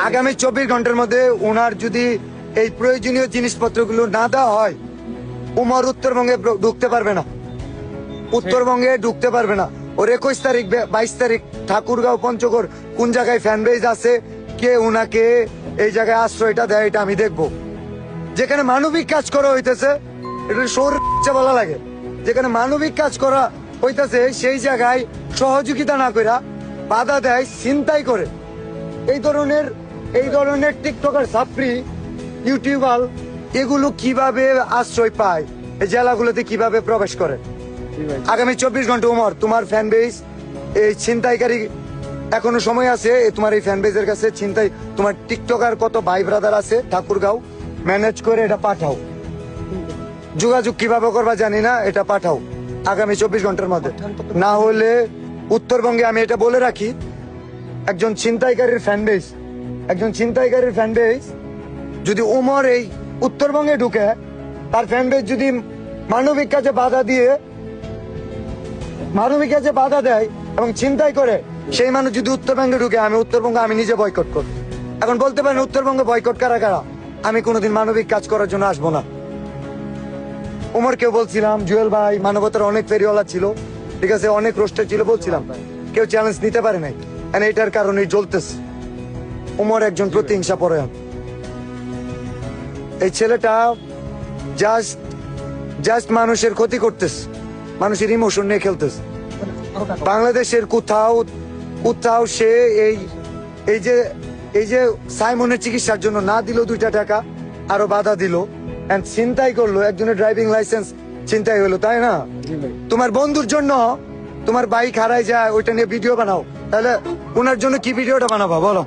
আগামী 24 ঘন্টার মধ্যে ওনার যদি এই প্রয়োজনীয় জিনিসপত্রগুলো না দেওয়া হয়, উমর উত্তরবঙ্গে ঢুকতে পারবে না, উত্তরবঙ্গে ঢুকতে পারবে না। ওর 21 তারিখ 22 তারিখ ঠাকুরগাঁও পঞ্চগড় কোন জায়গায় ফ্যান বেজ আছে, কে উনাকে এই জায়গায় আশ্রয়টা দেয়, এটা আমি দেখবো। যেখানে মানবিক কাজ করা হইতেছে, এটা সৌর বলা লাগে, যেখানে মানবিক কাজ করা হইতেছে সেই জায়গায় সহযোগিতা না কইরা বাধা দেয়, ছিনতাই করে। এই ধরনের টিকটকার ছাত্রী, ইউটিউবার এগুলো কিভাবে আশ্রয় পায়, এই জেলাগুলোতে কিভাবে প্রবেশ করে? আগামী 24 ঘন্টা উমর, তোমার ফ্যান বেজ এই ছিনতাইকারী এখনো সময় আছে, তোমার এই ফ্যান বেজের কাছে ছিনতাই, তোমার টিকটকার কত ভাই ব্রাদার আছে ঠাকুরগাঁও, ম্যানেজ করে এটা পাঠাও। যোগাযোগ কিভাবে করবা জানি না, এটা পাঠাও আগামী 24 ঘন্টার মধ্যে। না হলে উত্তরবঙ্গে, আমি এটা বলে রাখি, একজন ছিনতাইকারীর ফ্যান বেজ যদি উমর এই উত্তরবঙ্গে ঢুকে, তার ফ্যান বেজ যদি মানবিক কাজে বাধা দেয় এবং ছিনতাই করে, সেই মানুষ যদি উত্তরবঙ্গে ঢুকে, আমি নিজে বয়কট করব। এখন বলতে পারেন উত্তরবঙ্গে বয়কট কারা? আমি কোনোদিন মানবিক কাজ করার জন্য আসবো না। উমরকেও বলছিলাম, জুয়েল ভাই মানবতার অনেক ফেরিওয়ালা ছিল, ঠিক আছে, অনেক রোস্টার ছিল, বলছিলাম, কেউ চ্যালেঞ্জ নিতে পারে নাই, এটার কারণে জ্বলতেছে। উমর একজন প্রতিহিংসা পরায়ণ। এই ছেলেটা জাস্ট মানুষের ক্ষতি করতেছে, মানুষের ইমোশন নিয়ে খেলতেছে। বাংলাদেশের কোথাও সে এই যে সাইমনের চিকিৎসার জন্য না দিল 2টা টাকা, আরো বাধা দিল, ছিনতাই করলো, একজনের ড্রাইভিং লাইসেন্স ছিনতাই হলো, তাই না? তোমার বন্ধুর জন্য তোমার বাইক হারাই যায়, ওইটা নিয়ে ভিডিও বানাও, তাহলে ওনার জন্য কি ভিডিওটা বানাবো বলো?